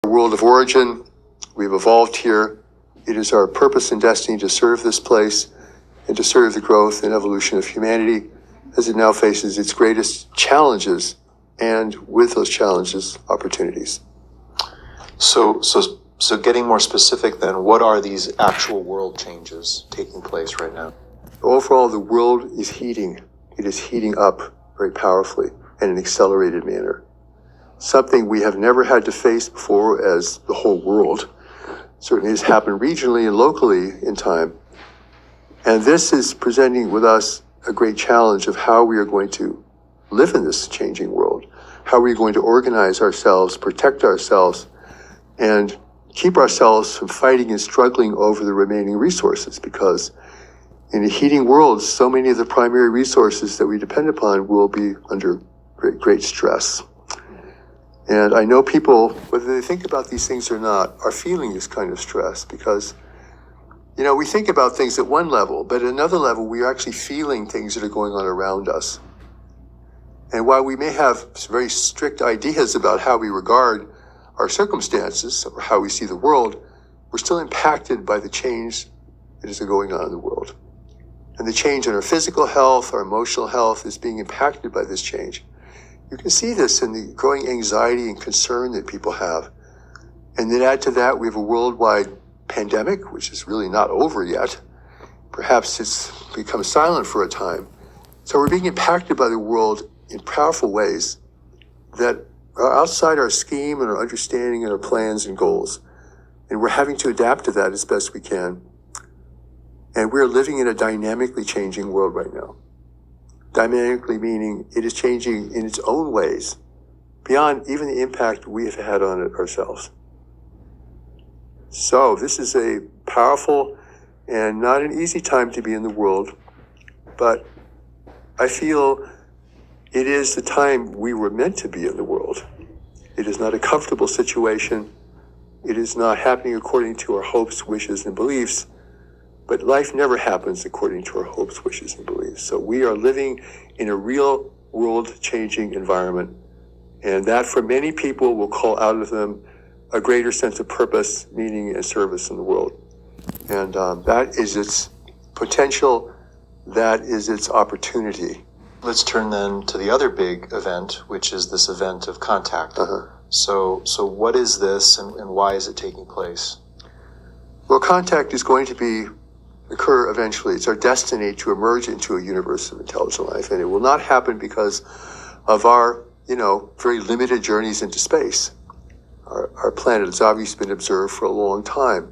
world of origin. We've evolved here. It is our purpose and destiny to serve this place and to serve the growth and evolution of humanity as it now faces its greatest challenges, and with those challenges, opportunities. So getting more specific then, what are these actual world changes taking place right now? Overall, the world is heating. It is heating up very powerfully in an accelerated manner. Something we have never had to face before as the whole world. Certainly has happened regionally and locally in time. And this is presenting with us a great challenge of how we are going to live in this changing world, how we are going to organize ourselves, protect ourselves, and keep ourselves from fighting and struggling over the remaining resources, because in a heating world, so many of the primary resources that we depend upon will be under great stress. And I know people, whether they think about these things or not, are feeling this kind of stress because, we think about things at one level, but at another level, we are actually feeling things that are going on around us. And while we may have very strict ideas about how we regard our circumstances or how we see the world, we're still impacted by the change that is going on in the world. And the change in our physical health, our emotional health is being impacted by this change. You can see this in the growing anxiety and concern that people have. And then add to that, we have a worldwide pandemic, which is really not over yet. Perhaps it's become silent for a time. So we're being impacted by the world in powerful ways that are outside our scheme and our understanding and our plans and goals. And we're having to adapt to that as best we can. And we're living in a dynamically changing world right now. Dynamically meaning it is changing in its own ways, beyond even the impact we have had on it ourselves. So this is a powerful and not an easy time to be in the world, but I feel it is the time we were meant to be in the world. It is not a comfortable situation. It is not happening according to our hopes, wishes, and beliefs. But life never happens according to our hopes, wishes, and beliefs. So we are living in a real world-changing environment. And that for many people will call out of them a greater sense of purpose, meaning, and service in the world. And that is its potential. That is its opportunity. Let's turn then to the other big event, which is this event of contact. So what is this and why is it taking place? Well, contact is going to occur eventually. It's our destiny to emerge into a universe of intelligent life, and it will not happen because of our, very limited journeys into space. Our planet has obviously been observed for a long time,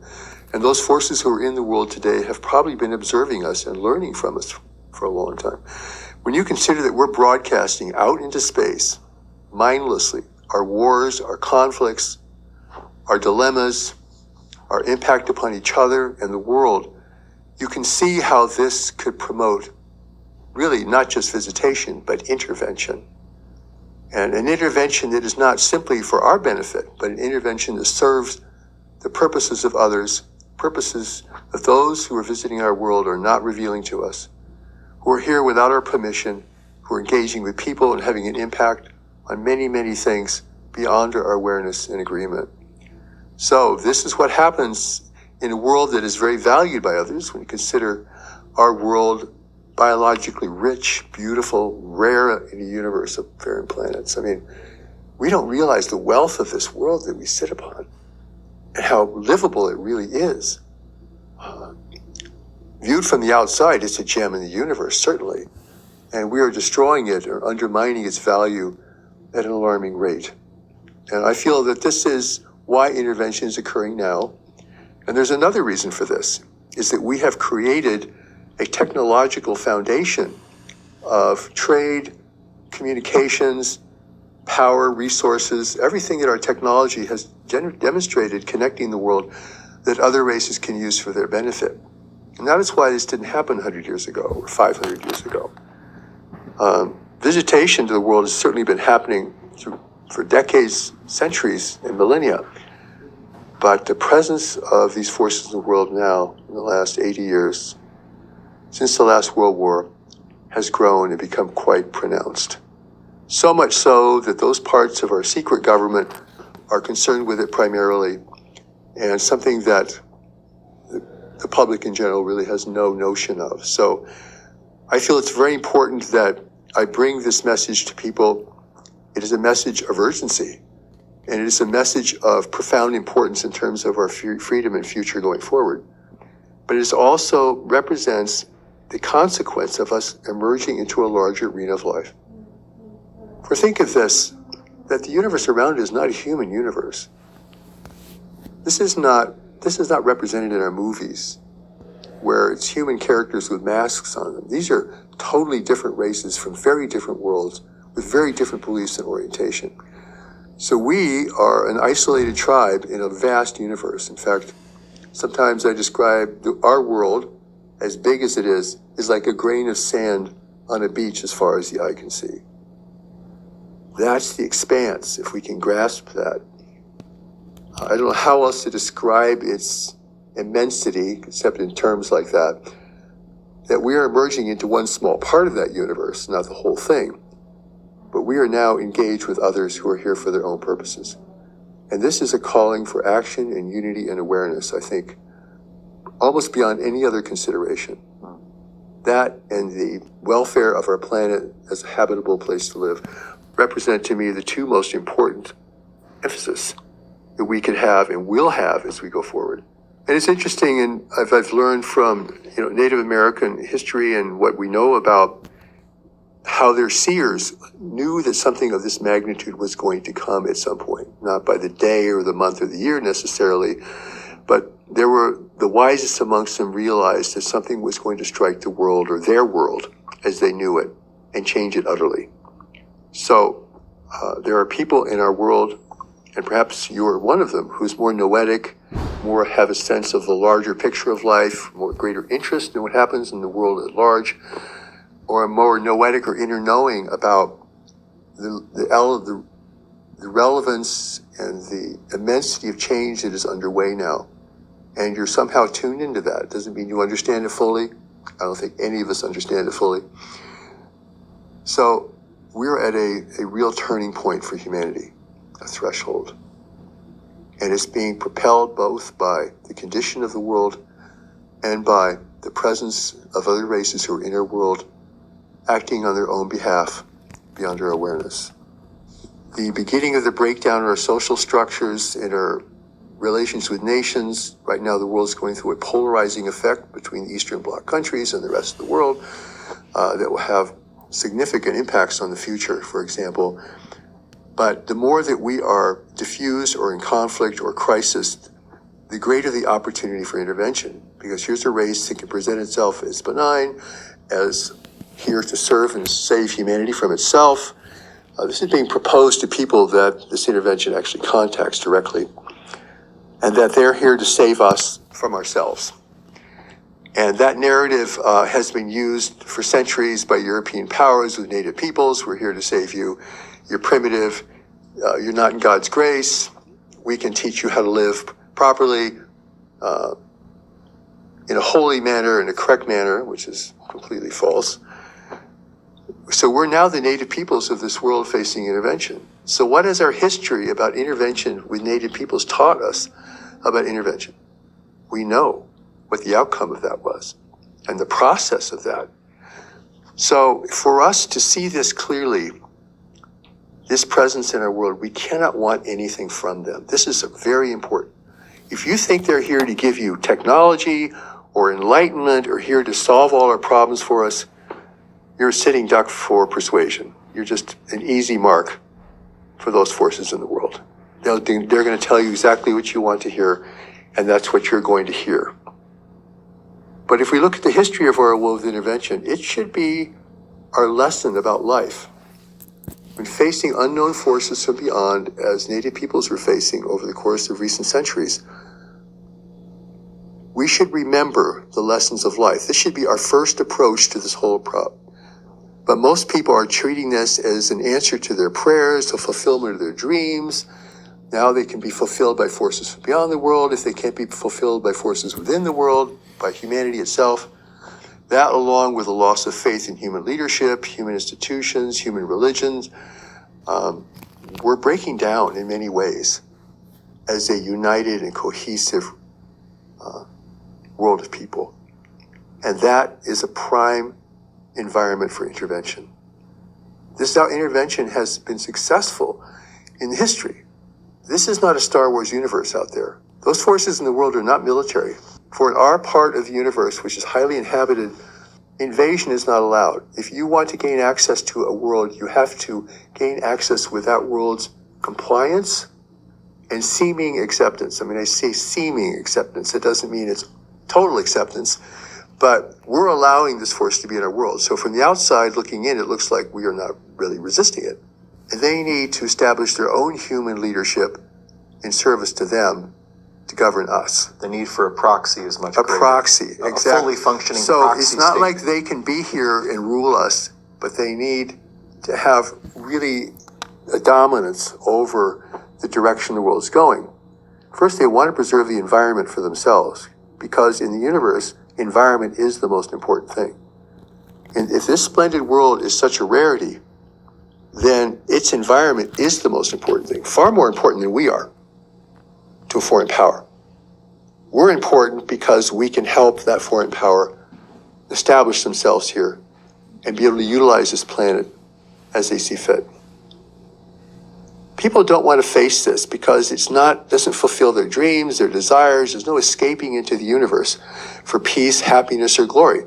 and those forces who are in the world today have probably been observing us and learning from us for a long time. When you consider that we're broadcasting out into space mindlessly, our wars, our conflicts, our dilemmas, our impact upon each other and the world, you can see how this could promote really not just visitation, but intervention. And an intervention that is not simply for our benefit, but an intervention that serves the purposes of others, purposes that those who are visiting our world are not revealing to us, who are here without our permission, who are engaging with people and having an impact on many, many things beyond our awareness and agreement. So this is what happens in a world that is very valued by others when you consider our world biologically rich, beautiful, rare in a universe of barren planets. I mean, we don't realize the wealth of this world that we sit upon and how livable it really is. Viewed from the outside, it's a gem in the universe, certainly. And we are destroying it or undermining its value at an alarming rate. And I feel that this is why intervention is occurring now. And there's another reason for this, is that we have created a technological foundation of trade, communications, power, resources, everything that our technology has demonstrated connecting the world that other races can use for their benefit. And that is why this didn't happen 100 years ago or 500 years ago. Visitation to the world has certainly been happening for decades, centuries, and millennia. But the presence of these forces in the world now, in the last 80 years, since the last World War, has grown and become quite pronounced. So much so that those parts of our secret government are concerned with it primarily, and something that the public in general really has no notion of. So I feel it's very important that I bring this message to people. It is a message of urgency, and it is a message of profound importance in terms of our freedom and future going forward. But it also represents the consequence of us emerging into a larger arena of life. For think of this, that the universe around is not a human universe. This is not represented in our movies, where it's human characters with masks on them. These are totally different races from very different worlds with very different beliefs and orientation. So we are an isolated tribe in a vast universe. In fact, sometimes I describe our world, as big as it is like a grain of sand on a beach as far as the eye can see. That's the expanse, if we can grasp that. I don't know how else to describe its immensity, except in terms like that we are emerging into one small part of that universe, not the whole thing. But we are now engaged with others who are here for their own purposes. And this is a calling for action and unity and awareness, I think, almost beyond any other consideration. That and the welfare of our planet as a habitable place to live represent to me the two most important emphasis that we can have and will have as we go forward. And it's interesting, and I've learned from Native American history and what we know about how their seers knew that something of this magnitude was going to come at some point, not by the day or the month or the year necessarily, but there were the wisest amongst them realized that something was going to strike the world or their world as they knew it and change it utterly. So there are people in our world, and perhaps you're one of them, who's more noetic, more have a sense of the larger picture of life, more greater interest in what happens in the world at large, or a more noetic or inner knowing about the relevance and the immensity of change that is underway now. And you're somehow tuned into that. It doesn't mean you understand it fully. I don't think any of us understand it fully. So we're at a real turning point for humanity, a threshold. And it's being propelled both by the condition of the world and by the presence of other races who are in our world acting on their own behalf beyond our awareness. The beginning of the breakdown of our social structures and our relations with nations. Right now, the world is going through a polarizing effect between the Eastern Bloc countries and the rest of the world that will have significant impacts on the future, for example. But the more that we are diffused or in conflict or crisis, the greater the opportunity for intervention. Because here's a race that can present itself as benign, as here to serve and save humanity from itself. This is being proposed to people that this intervention actually contacts directly, and that they're here to save us from ourselves. And that narrative has been used for centuries by European powers with native peoples. We're here to save you. You're primitive. You're not in God's grace. We can teach you how to live properly in a holy manner, in a correct manner, which is completely false. So we're now the native peoples of this world facing intervention. So what has our history about intervention with native peoples taught us about intervention? We know what the outcome of that was and the process of that. So for us to see this clearly, this presence in our world, we cannot want anything from them. This is very important. If you think they're here to give you technology or enlightenment or here to solve all our problems for us, you're a sitting duck for persuasion. You're just an easy mark for those forces in the world. They're going to tell you exactly what you want to hear, and that's what you're going to hear. But if we look at the history of our world of intervention, it should be our lesson about life. When facing unknown forces from beyond, as native peoples were facing over the course of recent centuries, we should remember the lessons of life. This should be our first approach to this whole problem. But most people are treating this as an answer to their prayers, a fulfillment of their dreams. Now they can be fulfilled by forces from beyond the world. If they can't be fulfilled by forces within the world, by humanity itself, that along with a loss of faith in human leadership, human institutions, human religions, we're breaking down in many ways. as a united and cohesive world of people. And that is a prime environment for intervention. This is how intervention has been successful in history. This is not a Star Wars universe out there. Those forces in the world are not military. For in our part of the universe, which is highly inhabited, invasion is not allowed. If you want to gain access to a world, you have to gain access with that world's compliance and seeming acceptance. I mean, I say seeming acceptance. It doesn't mean it's total acceptance, but we're allowing this force to be in our world. So from the outside looking in, it looks like we are not really resisting it. And they need to establish their own human leadership in service to them to govern us. The need for a proxy is much A greater. proxy, A exactly. fully functioning So proxy it's not state. like they can be here and rule us, but they need to have really a dominance over the direction the world's going. First, they want to preserve the environment for themselves, because in the universe, environment is the most important thing. And if this splendid world is such a rarity, then its environment is the most important thing, far more important than we are to a foreign power. We're important because we can help that foreign power establish themselves here and be able to utilize this planet as they see fit. People don't want to face this because doesn't fulfill their dreams, their desires. There's no escaping into the universe for peace, happiness, or glory.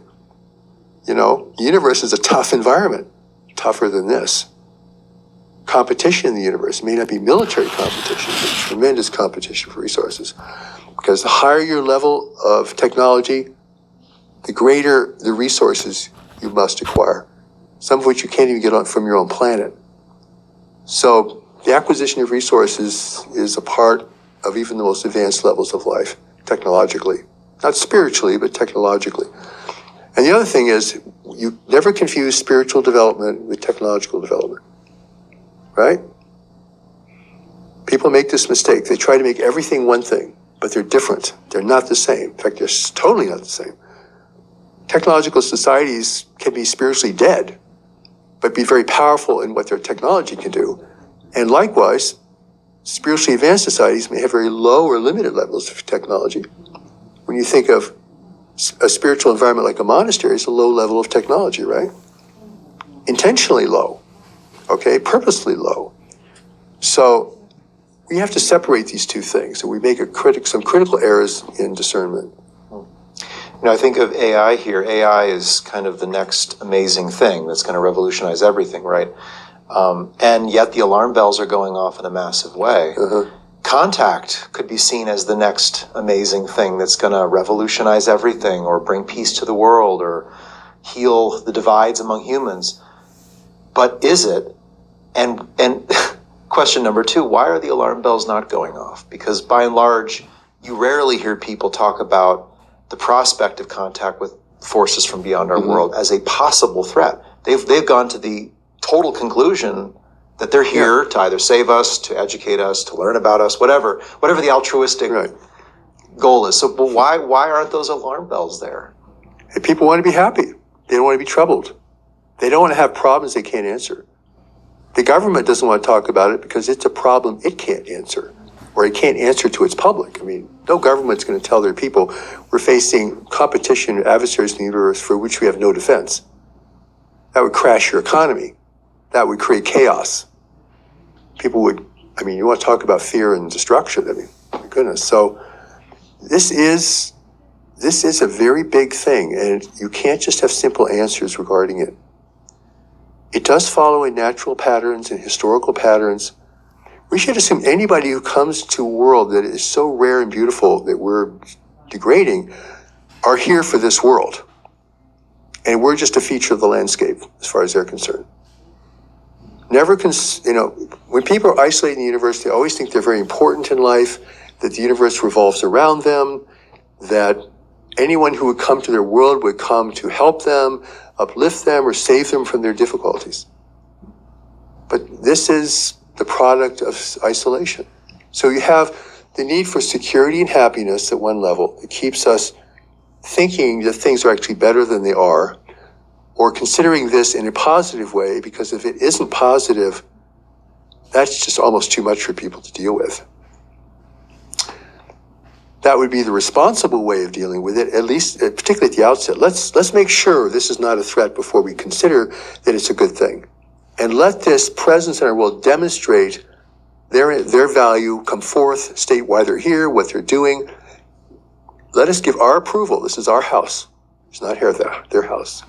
You know, the universe is a tough environment, tougher than this. Competition in the universe may not be military competition, but tremendous competition for resources. Because the higher your level of technology, the greater the resources you must acquire, some of which you can't even get on from your own planet. So the acquisition of resources is a part of even the most advanced levels of life, technologically. Not spiritually, but technologically. And the other thing is, you never confuse spiritual development with technological development. Right? People make this mistake. They try to make everything one thing, but they're different. They're not the same. In fact, they're totally not the same. Technological societies can be spiritually dead, but be very powerful in what their technology can do. And likewise, spiritually advanced societies may have very low or limited levels of technology. When you think of a spiritual environment like a monastery, it's a low level of technology, right? Intentionally low. Okay, purposely low. So we have to separate these two things, and we make some critical errors in discernment. You know, I think of AI here. AI is kind of the next amazing thing that's going to revolutionize everything, right? And yet the alarm bells are going off in a massive way. Contact could be seen as the next amazing thing that's going to revolutionize everything, or bring peace to the world, or heal the divides among humans. But is it? And question number two, why are the alarm bells not going off? Because by and large, you rarely hear people talk about the prospect of contact with forces from beyond our world as a possible threat. They've gone to the total conclusion that they're here to either save us, to educate us, to learn about us, whatever the altruistic goal is. So, but why aren't those alarm bells there? Hey, people want to be happy. They don't want to be troubled. They don't want to have problems they can't answer. The government doesn't want to talk about it because it's a problem it can't answer, or it can't answer to its public. I mean, no government's going to tell their people we're facing competition and adversaries in the universe for which we have no defense. That would crash your economy. That would create chaos. People would, you want to talk about fear and destruction. My goodness. So this is a very big thing, and you can't just have simple answers regarding it. It does follow in natural patterns and historical patterns. We should assume anybody who comes to a world that is so rare and beautiful that we're degrading are here for this world. And we're just a feature of the landscape as far as they're concerned. When people are isolated in the universe, they always think they're very important in life, that the universe revolves around them, that anyone who would come to their world would come to help them, uplift them, or save them from their difficulties. But this is the product of isolation. So you have the need for security and happiness at one level. It keeps us thinking that things are actually better than they are, or considering this in a positive way, because if it isn't positive, that's just almost too much for people to deal with. that would be the responsible way of dealing with it, at least, particularly at the outset. Let's make sure this is not a threat before we consider that it's a good thing. And let this presence in our world demonstrate their value, come forth, state why they're here, what they're doing. Let us give our approval. This is our house. It's not here, their house.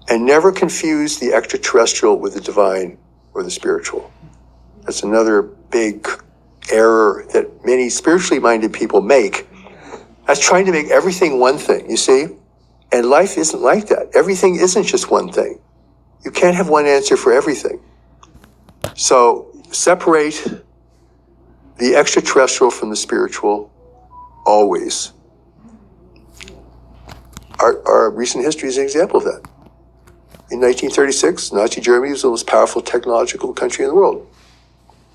And never confuse the extraterrestrial with the divine or the spiritual. That's another big error that many spiritually minded people make. That's trying to make everything one thing, you see? And life isn't like that. Everything isn't just one thing. You can't have one answer for everything. So separate the extraterrestrial from the spiritual always. Our recent history is an example of that. In 1936, Nazi Germany was the most powerful technological country in the world.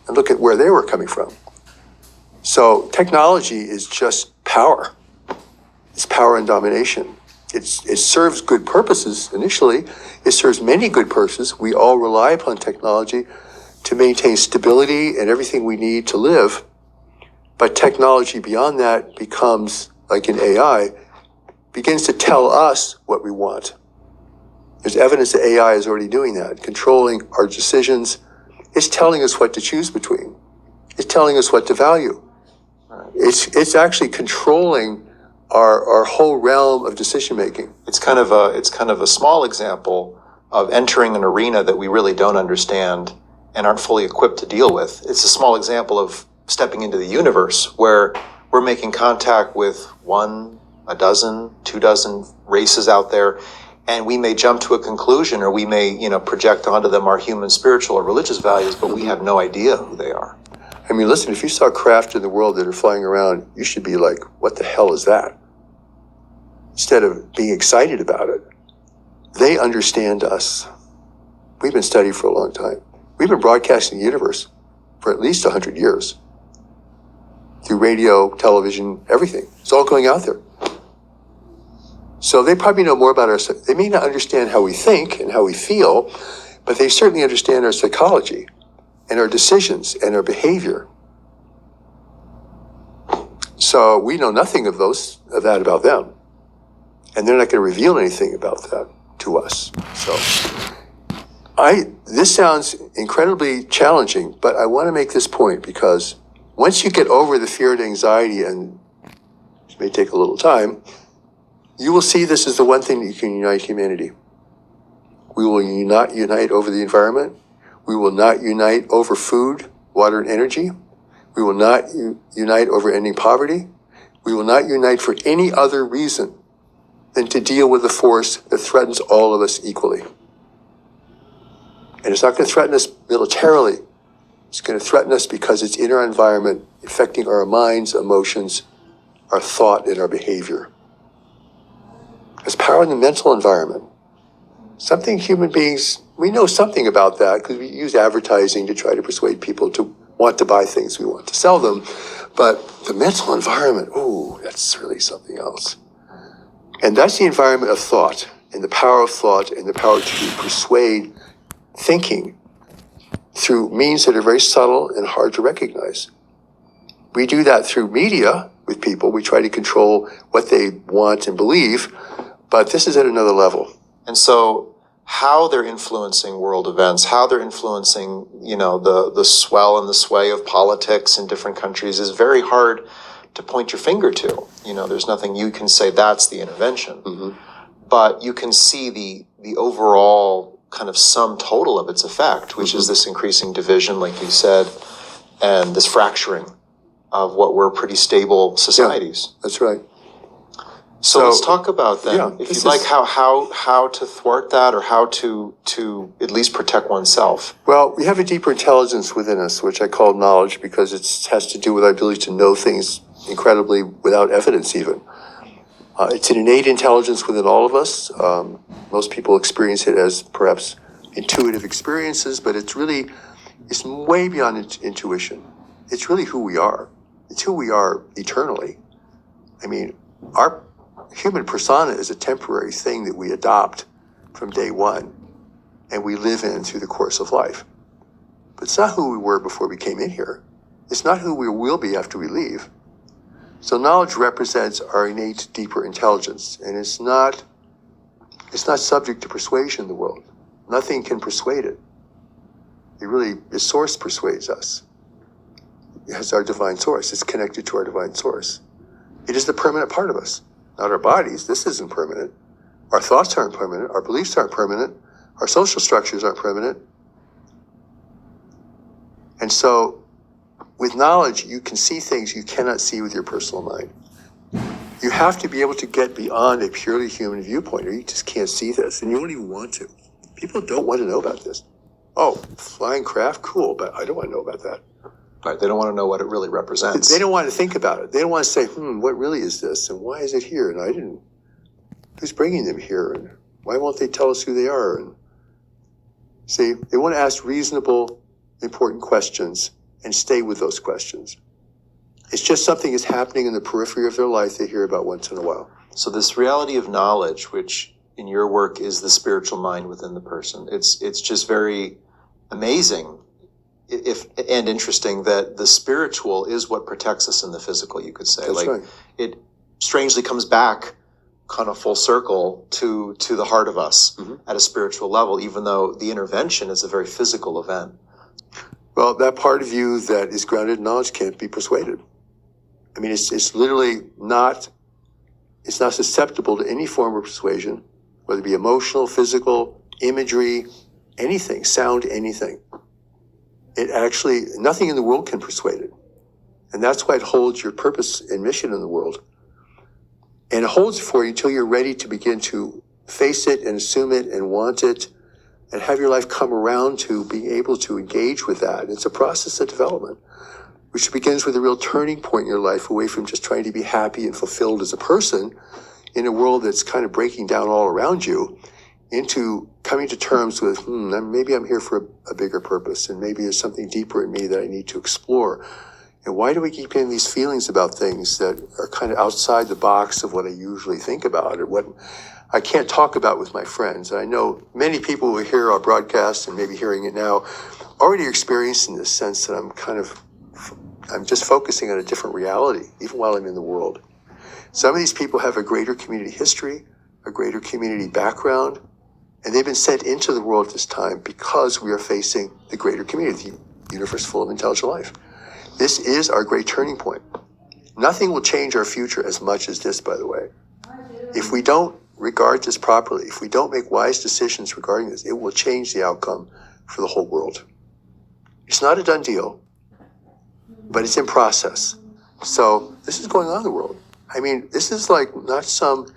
And look at where they were coming from. So technology is just power. It's power and domination. It serves good purposes initially. It serves many good purposes. We all rely upon technology to maintain stability and everything we need to live. But technology beyond that becomes, like in AI, begins to tell us what we want. There's evidence that AI is already doing that, controlling our decisions. It's telling us what to choose between. It's telling us what to value. It's actually controlling our whole realm of decision making. It's kind of a small example of entering an arena that we really don't understand and aren't fully equipped to deal with. It's a small example of stepping into the universe where we're making contact with 1, a dozen, 2 dozen races out there, and we may jump to a conclusion, or we may, project onto them our human, spiritual, or religious values, but we have no idea who they are. I mean, listen, if you saw craft in the world that are flying around, you should be like, what the hell is that? Instead of being excited about it. They understand us. We've been studying for a long time. We've been broadcasting the universe for at least 100 years. Through radio, television, everything. It's all going out there. So they probably know more about us. They may not understand how we think and how we feel, but they certainly understand our psychology and our decisions and our behavior. So we know nothing of that about them. And they're not going to reveal anything about that to us. So this sounds incredibly challenging, but I want to make this point because once you get over the fear and anxiety, and it may take a little time, you will see this is the one thing that can unite humanity. We will not unite over the environment. We will not unite over food, water, and energy. We will not unite over ending poverty. We will not unite for any other reason than to deal with a force that threatens all of us equally. And it's not going to threaten us militarily. It's going to threaten us because it's in our environment, affecting our minds, emotions, our thought, and our behavior. There's power in the mental environment. Something human beings, we know something about that because we use advertising to try to persuade people to want to buy things we want to sell them. But the mental environment, that's really something else. And that's the environment of thought, and the power of thought, and the power to persuade thinking through means that are very subtle and hard to recognize. We do that through media with people. We try to control what they want and believe, but this is at another level. And so how they're influencing world events, how they're influencing, the swell and the sway of politics in different countries is very hard to point your finger to. There's nothing you can say that's the intervention. Mm-hmm. But you can see the overall kind of sum total of its effect, which is this increasing division, like you said, and this fracturing of what were pretty stable societies. Yeah, that's right. So let's talk about that. If you'd like, how to thwart that, or how to at least protect oneself. Well, we have a deeper intelligence within us, which I call knowledge, because it has to do with our ability to know things incredibly without evidence even. It's an innate intelligence within all of us. Most people experience it as perhaps intuitive experiences, but it's way beyond intuition. It's really who we are. It's who we are eternally. I mean, our human persona is a temporary thing that we adopt from day one, and we live in through the course of life. But it's not who we were before we came in here. It's not who we will be after we leave. So knowledge represents our innate, deeper intelligence, and it's not subject to persuasion in the world. Nothing can persuade it. The source persuades us. It has our divine source. It's connected to our divine source. It is the permanent part of us, not our bodies. This isn't permanent. Our thoughts aren't permanent. Our beliefs aren't permanent. Our social structures aren't permanent. And so, with knowledge, you can see things you cannot see with your personal mind. You have to be able to get beyond a purely human viewpoint, or you just can't see this, and you don't even want to. People don't want to know about this. Oh, flying craft, cool, but I don't want to know about that. Right, they don't want to know what it really represents. They don't want to think about it. They don't want to say, what really is this, and why is it here, and who's bringing them here, and why won't they tell us who they are? And see, they want to ask reasonable, important questions and stay with those questions. It's just something is happening in the periphery of their life they hear about once in a while. So this reality of knowledge, which in your work is the spiritual mind within the person, it's just very amazing and interesting that the spiritual is what protects us in the physical, you could say. That's right. It strangely comes back kind of full circle to the heart of us at a spiritual level, even though the intervention is a very physical event. Well, that part of you that is grounded in knowledge can't be persuaded. I mean, it's literally not susceptible to any form of persuasion, whether it be emotional, physical, imagery, anything, sound, anything. Nothing in the world can persuade it. And that's why it holds your purpose and mission in the world. And it holds it for you until you're ready to begin to face it and assume it and want it and have your life come around to being able to engage with that. It's a process of development, which begins with a real turning point in your life away from just trying to be happy and fulfilled as a person in a world that's kind of breaking down all around you, into coming to terms with, maybe I'm here for a bigger purpose, and maybe there's something deeper in me that I need to explore. And why do we keep getting these feelings about things that are kind of outside the box of what I usually think about, or what I can't talk about with my friends? And I know many people who hear our broadcast and maybe hearing it now already are experiencing this sense that I'm just focusing on a different reality, even while I'm in the world. Some of these people have a greater community history, a greater community background, and they've been sent into the world at this time because we are facing the greater community, the universe full of intelligent life. This is our great turning point. Nothing will change our future as much as this, by the way. If we don't regard this properly, if we don't make wise decisions regarding this, it will change the outcome for the whole world. It's not a done deal, but it's in process. So this is going on in the world. I mean, this is like not some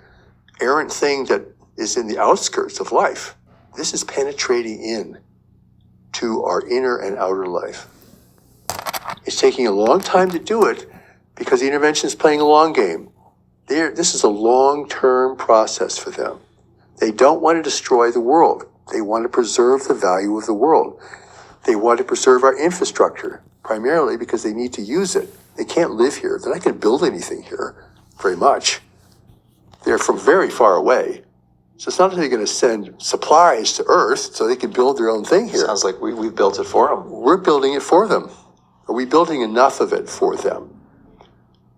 errant thing that is in the outskirts of life. This is penetrating in to our inner and outer life. It's taking a long time to do it because the intervention is playing a long game. This is a long-term process for them. They don't want to destroy the world. They want to preserve the value of the world. They want to preserve our infrastructure, primarily because they need to use it. They can't live here. They're not going to build anything here very much. They're from very far away. So it's not that they're going to send supplies to Earth so they can build their own thing here. Sounds like we've built it for them. We're building it for them. Are we building enough of it for them?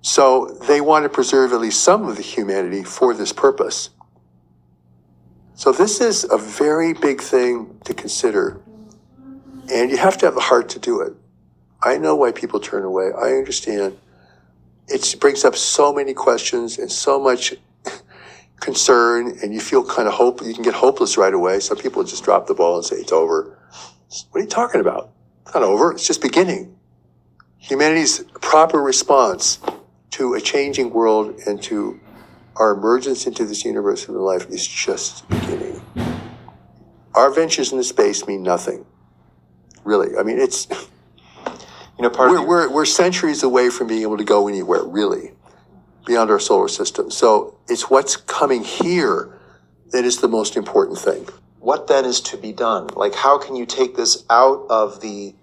So they want to preserve at least some of the humanity for this purpose. So this is a very big thing to consider. And you have to have the heart to do it. I know why people turn away. I understand. It brings up so many questions and so much concern, and you feel kind of you can get hopeless right away. Some people just drop the ball and say, it's over. What are you talking about? It's not over. It's just beginning. Humanity's proper response to a changing world and to our emergence into this universe of life is just beginning. Our ventures into space mean nothing. Really. I mean, it's... We're centuries away from being able to go anywhere, really, beyond our solar system. So it's what's coming here that is the most important thing. What then is to be done? Like, how can you take this out of the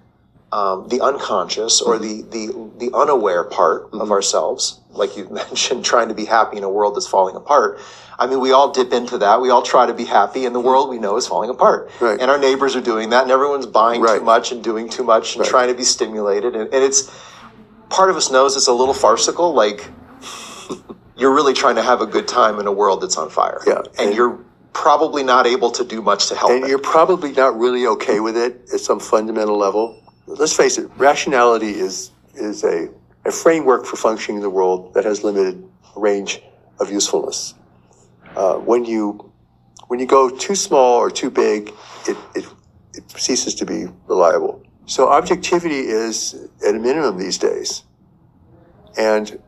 unconscious or the unaware part of ourselves? Like you mentioned, trying to be happy in a world that's falling apart. I mean, we all dip into that. We all try to be happy, and the world we know is falling apart. Right. And our neighbors are doing that, and everyone's buying Right. too much and doing too much and Right. trying to be stimulated. And it's part of us knows it's a little farcical, like you're really trying to have a good time in a world that's on fire. Yeah. And you're probably not able to do much to help And it. you're probably not really okay with it at some fundamental level. Let's face it, rationality is a framework for functioning in the world that has limited range of usefulness. When you go too small or too big, it ceases to be reliable. So objectivity is at a minimum these days. And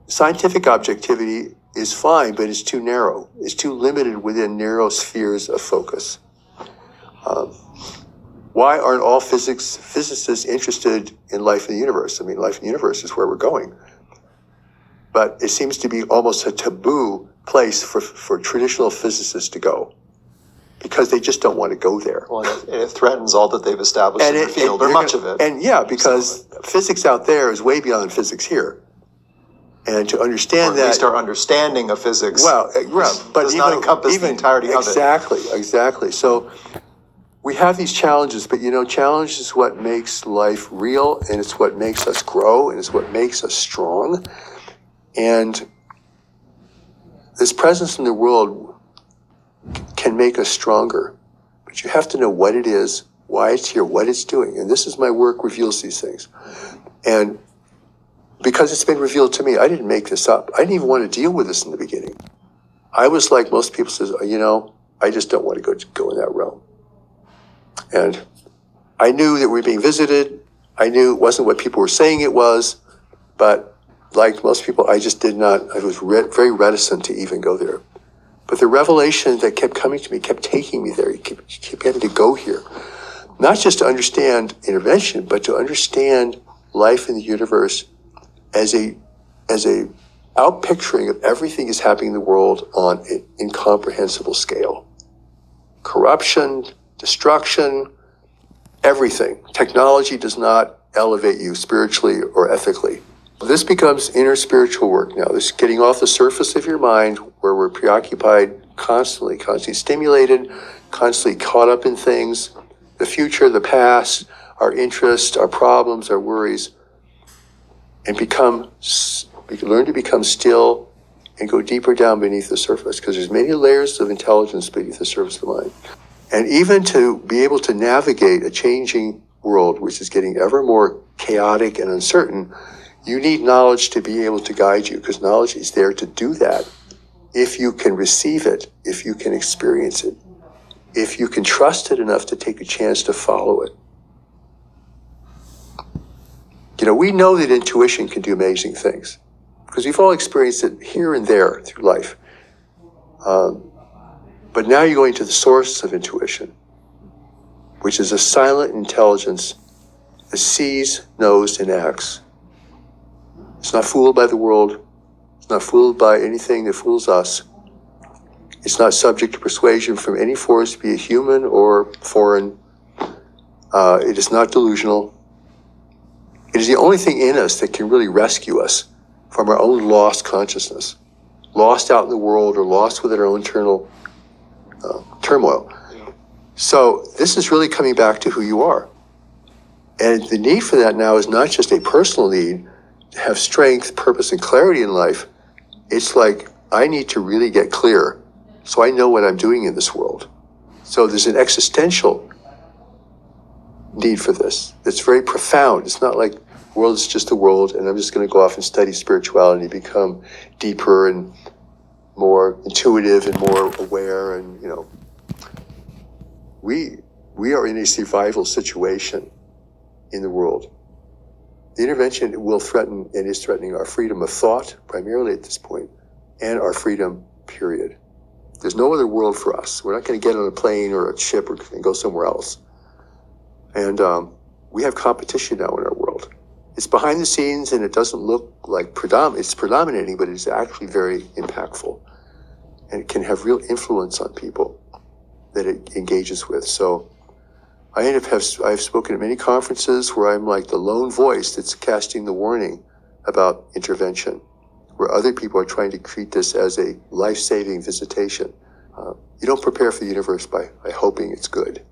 scientific objectivity is fine, but it's too narrow. It's too limited within narrow spheres of focus. Why aren't all physicists interested in life in the universe? I mean, life in the universe is where we're going. But it seems to be almost a taboo place for traditional physicists to go, because they just don't want to go there. Well, and it threatens all that they've established in the field, or much of it. And yeah, because physics out there is way beyond physics here. And to understand or at least our understanding of physics does not encompass the entirety of it. Exactly. So we have these challenges, but challenge is what makes life real, and it's what makes us grow, and it's what makes us strong. And this presence in the world can make us stronger, but you have to know what it is, why it's here, what it's doing. And this is my work reveals these things. And because it's been revealed to me, I didn't make this up. I didn't even want to deal with this in the beginning. I was like most people says, I just don't want to go in that realm. And I knew that we were being visited. I knew it wasn't what people were saying it was, but like most people, I just did not, I was very reticent to even go there. But the revelation that kept coming to me kept taking me there. You keep getting to go here. Not just to understand intervention, but to understand life in the universe as a outpicturing of everything that's happening in the world on an incomprehensible scale. Corruption, destruction, everything. Technology does not elevate you spiritually or ethically. This becomes inner spiritual work now. This is getting off the surface of your mind, where we're preoccupied constantly stimulated, constantly caught up in things, the future, the past, our interests, our problems, our worries, and we can learn to become still and go deeper down beneath the surface, because there's many layers of intelligence beneath the surface of the mind. And even to be able to navigate a changing world, which is getting ever more chaotic and uncertain, you need knowledge to be able to guide you, because knowledge is there to do that if you can receive it, if you can experience it, if you can trust it enough to take a chance to follow it. We know that intuition can do amazing things, because we've all experienced it here and there through life. But now you're going to the source of intuition, which is a silent intelligence that sees, knows, and acts. It's not fooled by the world. It's not fooled by anything that fools us. It's not subject to persuasion from any force, be it human or foreign. It is not delusional. It is the only thing in us that can really rescue us from our own lost consciousness, lost out in the world or lost within our own internal turmoil. So this is really coming back to who you are. And the need for that now is not just a personal need to have strength, purpose, and clarity in life. It's like, I need to really get clear so I know what I'm doing in this world. So there's an existential need for this. It's very profound. It's not like the world is just the world and I'm just going to go off and study spirituality, become deeper and more intuitive and more aware. And, we are in a survival situation in the world. The intervention will threaten and is threatening our freedom of thought, primarily at this point, and our freedom, period. There's no other world for us. We're not going to get on a plane or a ship and go somewhere else. And we have competition now in our world. It's behind the scenes and it doesn't look like it's predominating, but it's actually very impactful. And it can have real influence on people that it engages with. So I've spoken at many conferences where I'm like the lone voice that's casting the warning about intervention, where other people are trying to treat this as a life-saving visitation. You don't prepare for the universe by hoping it's good.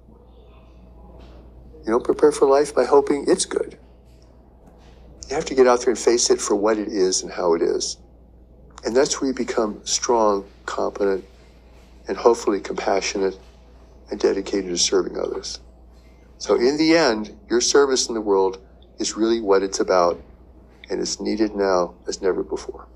You don't prepare for life by hoping it's good. You have to get out there and face it for what it is and how it is. And that's where you become strong, competent, and hopefully compassionate and dedicated to serving others. So in the end, your service in the world is really what it's about, and it's needed now as never before.